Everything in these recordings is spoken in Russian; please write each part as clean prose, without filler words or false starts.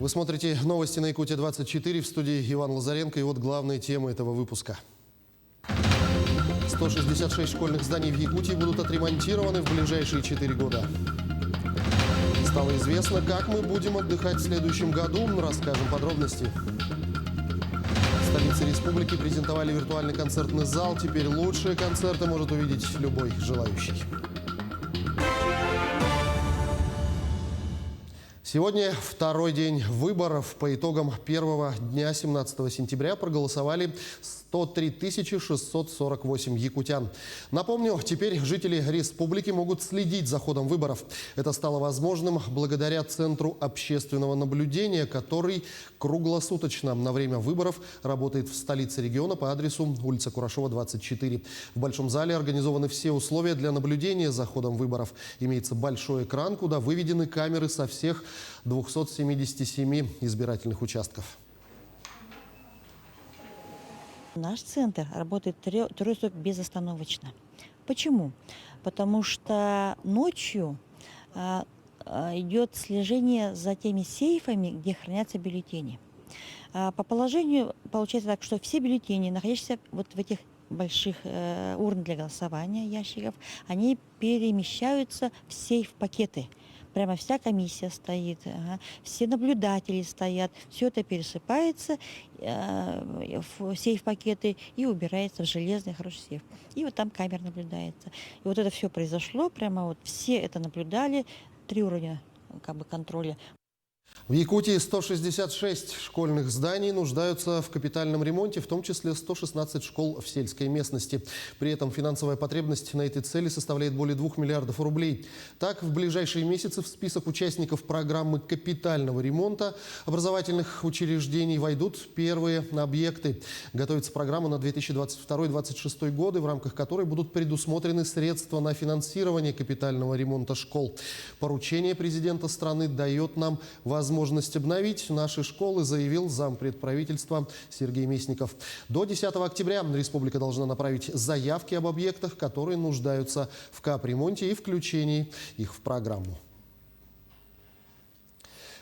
Вы смотрите новости на Якутия-24, в студии Иван Лазаренко. И вот главные темы этого выпуска. 166 школьных зданий в Якутии будут отремонтированы в ближайшие 4 года. Стало известно, как мы будем отдыхать в следующем году. Расскажем подробности. В столице республики презентовали виртуальный концертный зал. Теперь лучшие концерты может увидеть любой желающий. Сегодня второй день выборов. По итогам первого дня 17 сентября проголосовали 103 648 якутян. Напомню, теперь жители республики могут следить за ходом выборов. Это стало возможным благодаря Центру общественного наблюдения, который круглосуточно на время выборов работает в столице региона по адресу улица Курашова, 24. В Большом зале организованы все условия для наблюдения за ходом выборов. Имеется большой экран, куда выведены камеры со всех 277 избирательных участков. Наш центр работает трое суток безостановочно. Почему? Потому что ночью идет слежение за теми сейфами, где хранятся бюллетени. По положению получается так, что все бюллетени, находящиеся вот в этих больших урн для голосования, ящиков, они перемещаются в сейф-пакеты. Прямо вся комиссия стоит, все наблюдатели стоят, все это пересыпается в сейф-пакеты и убирается в железный хороший сейф. И вот там камера наблюдается. И вот это все произошло, прямо вот все это наблюдали, 3 уровня контроля. В Якутии 166 школьных зданий нуждаются в капитальном ремонте, в том числе 116 школ в сельской местности. При этом финансовая потребность на эти цели составляет более 2 миллиардов рублей. Так, в ближайшие месяцы в список участников программы капитального ремонта образовательных учреждений войдут первые объекты. Готовится программа на 2022-2026 годы, в рамках которой будут предусмотрены средства на финансирование капитального ремонта школ. Поручение президента страны дает нам возможность обновить наши школы, заявил зампред правительства Сергей Местников. До 10 октября республика должна направить заявки об объектах, которые нуждаются в капремонте и включении их в программу.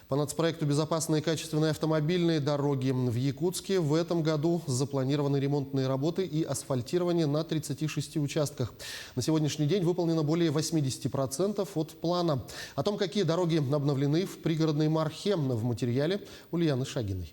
По нацпроекту «Безопасные и качественные автомобильные дороги» в Якутске в этом году запланированы ремонтные работы и асфальтирование на 36 участках. На сегодняшний день выполнено более 80% от плана. О том, какие дороги обновлены в пригородной Мархе, в материале Ульяны Шагиной.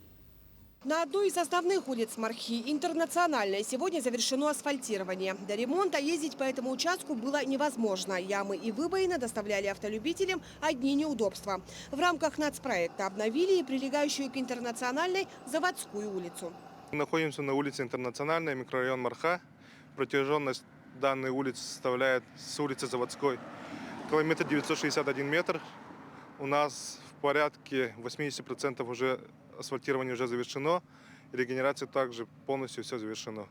На одной из основных улиц Мархи, Интернациональной, сегодня завершено асфальтирование. До ремонта ездить по этому участку было невозможно. Ямы и выбоины доставляли автолюбителям одни неудобства. В рамках нацпроекта обновили и прилегающую к Интернациональной Заводскую улицу. Мы находимся на улице Интернациональной, микрорайон Марха. Протяженность данной улицы составляет с улицы Заводской километр 961 метр. У нас в порядке 80% уже асфальтирование уже завершено, регенерация также полностью все завершено.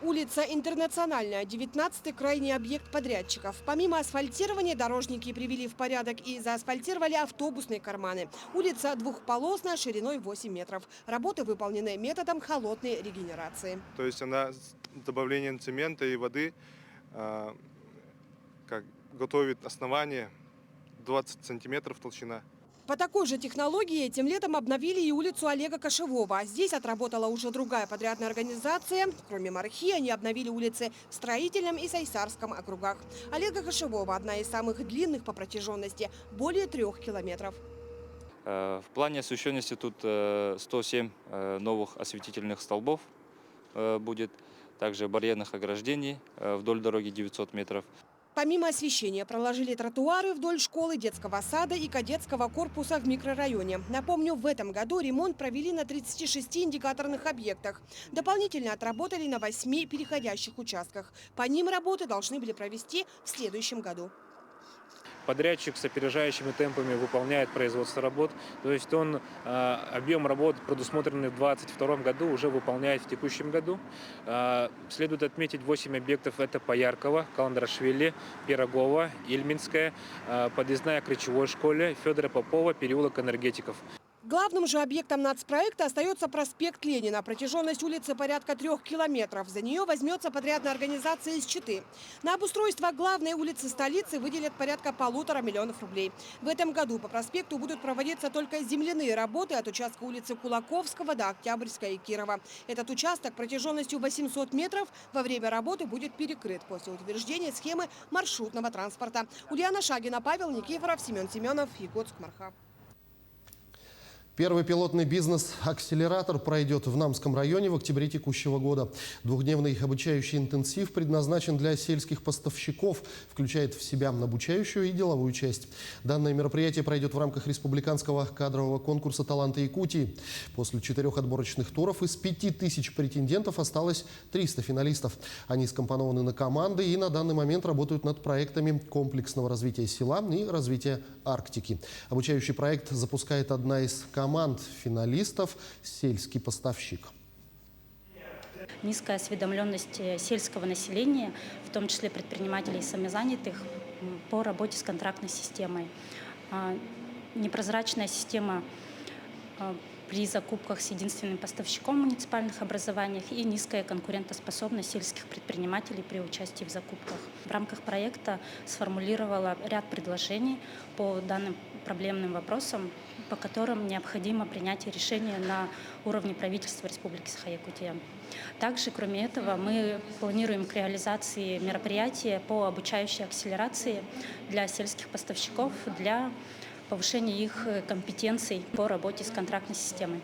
Улица Интернациональная, 19-й крайний объект подрядчиков. Помимо асфальтирования, дорожники привели в порядок и заасфальтировали автобусные карманы. Улица двухполосная, шириной 8 метров. Работы выполнены методом холодной регенерации. То есть она с добавлением цемента и воды готовит основание 20 сантиметров толщина. По такой же технологии этим летом обновили и улицу Олега Кошевого. Здесь отработала уже другая подрядная организация. Кроме Мархи, они обновили улицы в Строительном и Сайсарском округах. Олега Кошевого – одна из самых длинных по протяженности – более 3 километров. В плане освещенности тут 107 новых осветительных столбов будет. Также барьерных ограждений вдоль дороги 900 метров. Помимо освещения проложили тротуары вдоль школы, детского сада и кадетского корпуса в микрорайоне. Напомню, в этом году ремонт провели на 36 индикаторных объектах. Дополнительно отработали на 8 переходящих участках. По ним работы должны были провести в следующем году. Подрядчик с опережающими темпами выполняет производство работ. То есть он объем работ, предусмотренный в 2022 году, уже выполняет в текущем году. Следует отметить 8 объектов. Это Поярково, Каландрашвили, Пирогова, Ильминская, подъездная к Речевой школе, Федора Попова, переулок Энергетиков. Главным же объектом нацпроекта остается проспект Ленина. Протяженность улицы порядка 3 километров. За нее возьмется подрядная организация из Читы. На обустройство главной улицы столицы выделят порядка 1,5 миллиона рублей. В этом году по проспекту будут проводиться только земляные работы от участка улицы Кулаковского до Октябрьской и Кирова. Этот участок протяженностью 800 метров во время работы будет перекрыт после утверждения схемы маршрутного транспорта. Ульяна Шагина, Павел Никифоров, Семен Семенов, Якутск, Марха. Первый пилотный бизнес-акселератор пройдет в Намском районе в октябре текущего года. Двухдневный обучающий интенсив предназначен для сельских поставщиков, включает в себя обучающую и деловую часть. Данное мероприятие пройдет в рамках республиканского кадрового конкурса «Таланты Якутии». После 4 отборочных туров из 5000 претендентов осталось 300 финалистов. Они скомпонованы на команды и на данный момент работают над проектами комплексного развития села и развития Арктики. Обучающий проект запускает одна из команд финалистов «Сельский поставщик». Низкая осведомленность сельского населения, в том числе предпринимателей и самозанятых, по работе с контрактной системой. Непрозрачная система при закупках с единственным поставщиком в муниципальных образованиях и низкая конкурентоспособность сельских предпринимателей при участии в закупках. В рамках проекта сформулировала ряд предложений по данным проблемным вопросам, по которым необходимо принятие решения на уровне правительства Республики Саха-Якутия. Также, кроме этого, мы планируем к реализации мероприятия по обучающей акселерации для сельских поставщиков, для повышения их компетенций по работе с контрактной системой.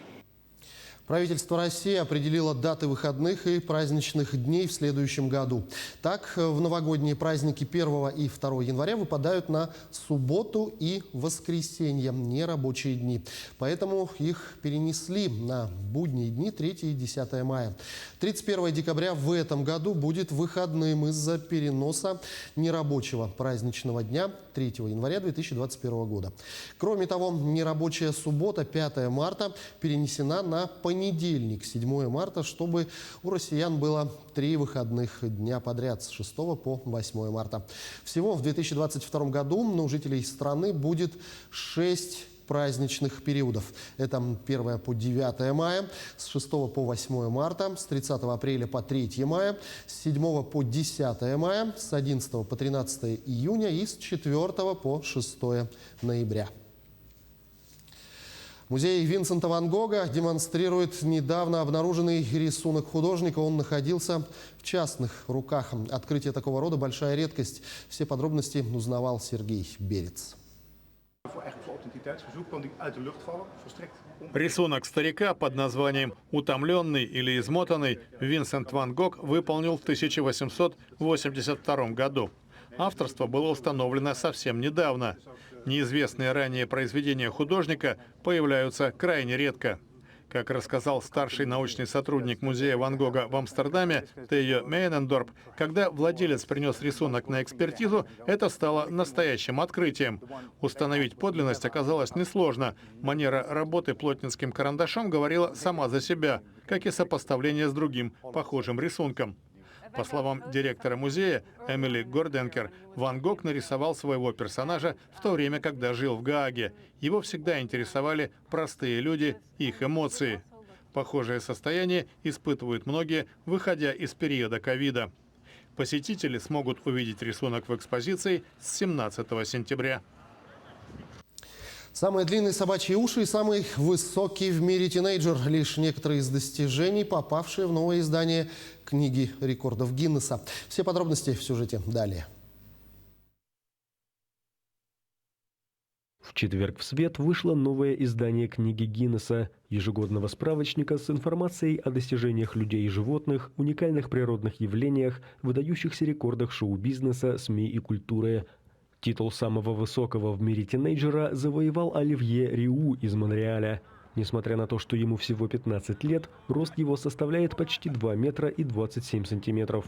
Правительство России определило даты выходных и праздничных дней в следующем году. Так, в новогодние праздники 1 и 2 января выпадают на субботу и воскресенье, нерабочие дни. Поэтому их перенесли на будние дни 3 и 10 мая. 31 декабря в этом году будет выходным из-за переноса нерабочего праздничного дня 3 января 2021 года. Кроме того, нерабочая суббота 5 марта перенесена на понедельник 7 марта, чтобы у россиян было 3 выходных дня подряд с 6 по 8 марта. Всего в 2022 году у жителей страны будет 6 праздничных периодов. Это 1 по 9 мая, с 6 по 8 марта, с 30 апреля по 3 мая, с 7 по 10 мая, с 11 по 13 июня и с 4 по 6 ноября. Музей Винсента Ван Гога демонстрирует недавно обнаруженный рисунок художника. Он находился в частных руках. Открытие такого рода – большая редкость. Все подробности узнавал Сергей Берец. Рисунок старика под названием «Утомленный или измотанный» Винсент Ван Гог выполнил в 1882 году. Авторство было установлено совсем недавно. Неизвестные ранее произведения художника появляются крайне редко. Как рассказал старший научный сотрудник музея Ван Гога в Амстердаме Тео Мейнендорп, когда владелец принес рисунок на экспертизу, это стало настоящим открытием. Установить подлинность оказалось несложно. Манера работы плотницким карандашом говорила сама за себя, как и сопоставление с другим похожим рисунком. По словам директора музея Эмили Горденкер, Ван Гог нарисовал своего персонажа в то время, когда жил в Гааге. Его всегда интересовали простые люди, их эмоции. Похожее состояние испытывают многие, выходя из периода ковида. Посетители смогут увидеть рисунок в экспозиции с 17 сентября. Самые длинные собачьи уши и самый высокий в мире тинейджер – лишь некоторые из достижений, попавшие в новое издание книги рекордов Гиннесса. Все подробности в сюжете далее. В четверг в свет вышло новое издание книги Гиннесса, ежегодного справочника с информацией о достижениях людей и животных, уникальных природных явлениях, выдающихся рекордах шоу-бизнеса, СМИ и культуры. Титул самого высокого в мире тинейджера завоевал Оливье Риу из Монреаля. Несмотря на то, что ему всего 15 лет, рост его составляет почти 2 метра и 27 сантиметров.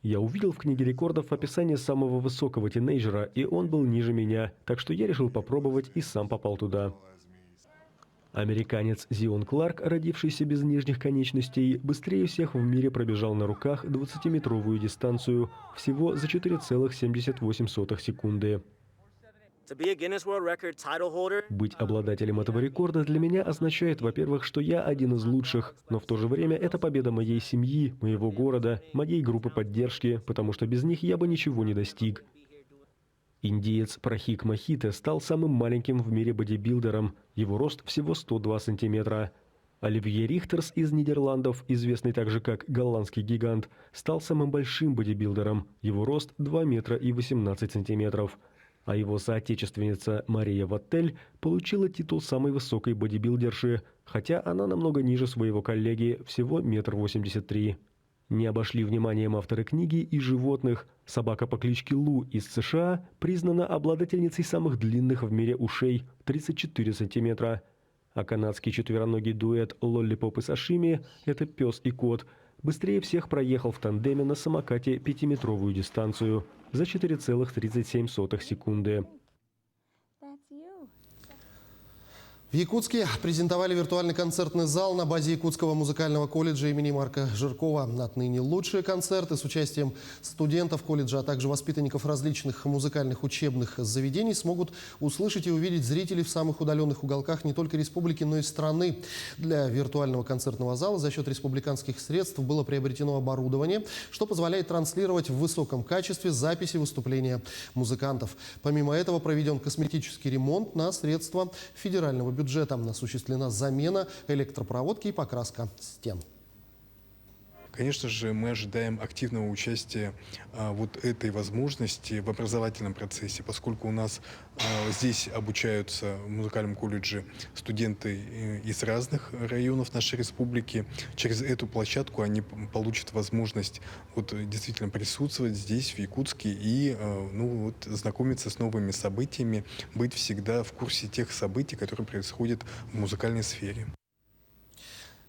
Я увидел в книге рекордов описание самого высокого тинейджера, и он был ниже меня, так что я решил попробовать и сам попал туда. Американец Зион Кларк, родившийся без нижних конечностей, быстрее всех в мире пробежал на руках 20-метровую дистанцию, всего за 4,78 секунды. Быть обладателем этого рекорда для меня означает, во-первых, что я один из лучших, но в то же время это победа моей семьи, моего города, моей группы поддержки, потому что без них я бы ничего не достиг. Индиец Прахик Махите стал самым маленьким в мире бодибилдером. Его рост всего 102 сантиметра. Оливье Рихтерс из Нидерландов, известный также как голландский гигант, стал самым большим бодибилдером. Его рост 2 метра и 18 сантиметров. А его соотечественница Мария Ваттель получила титул самой высокой бодибилдерши, хотя она намного ниже своего коллеги, всего 1,83 м. Не обошли вниманием авторы книги и животных. Собака по кличке Лу из США признана обладательницей самых длинных в мире ушей – 34 сантиметра. А канадский четвероногий дуэт Лоллипоп и Сашими – это пес и кот – быстрее всех проехал в тандеме на самокате 5-метровую дистанцию за 4,37 секунды. В Якутске презентовали виртуальный концертный зал на базе Якутского музыкального колледжа имени Марка Жиркова. Отныне лучшие концерты с участием студентов колледжа, а также воспитанников различных музыкальных учебных заведений смогут услышать и увидеть зрители в самых удаленных уголках не только республики, но и страны. Для виртуального концертного зала за счет республиканских средств было приобретено оборудование, что позволяет транслировать в высоком качестве записи выступления музыкантов. Помимо этого проведен косметический ремонт на средства федерального бюджета. Осуществлена замена электропроводки и покраска стен. Конечно же, мы ожидаем активного участия вот этой возможности в образовательном процессе, поскольку у нас здесь обучаются в музыкальном колледже студенты из разных районов нашей республики. Через эту площадку они получат возможность вот действительно присутствовать здесь, в Якутске, и знакомиться с новыми событиями, быть всегда в курсе тех событий, которые происходят в музыкальной сфере.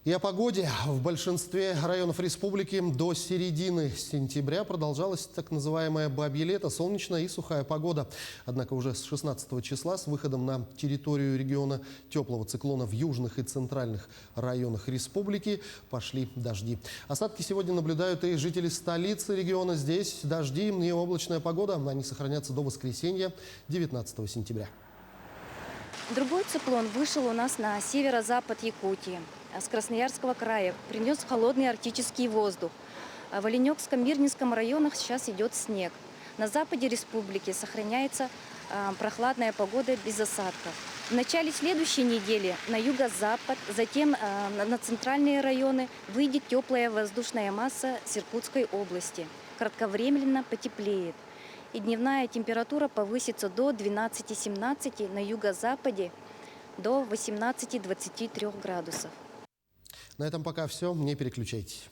И о погоде. В большинстве районов республики до середины сентября продолжалось так называемое бабье лето, солнечная и сухая погода. Однако уже с 16 числа с выходом на территорию региона теплого циклона в южных и центральных районах республики пошли дожди. Осадки сегодня наблюдают и жители столицы региона. Здесь дожди и облачная погода. Они сохранятся до воскресенья, 19 сентября. Другой циклон вышел у нас на северо-запад Якутии. С Красноярского края принес холодный арктический воздух. В Оленёкском, Мирнинском районах сейчас идет снег. На западе республики сохраняется прохладная погода без осадков. В начале следующей недели на юго-запад, затем на центральные районы выйдет теплая воздушная масса с Иркутской области. Кратковременно потеплеет. И дневная температура повысится до 12-17, на юго-западе до 18-23 градусов. На этом пока все. Не переключайтесь.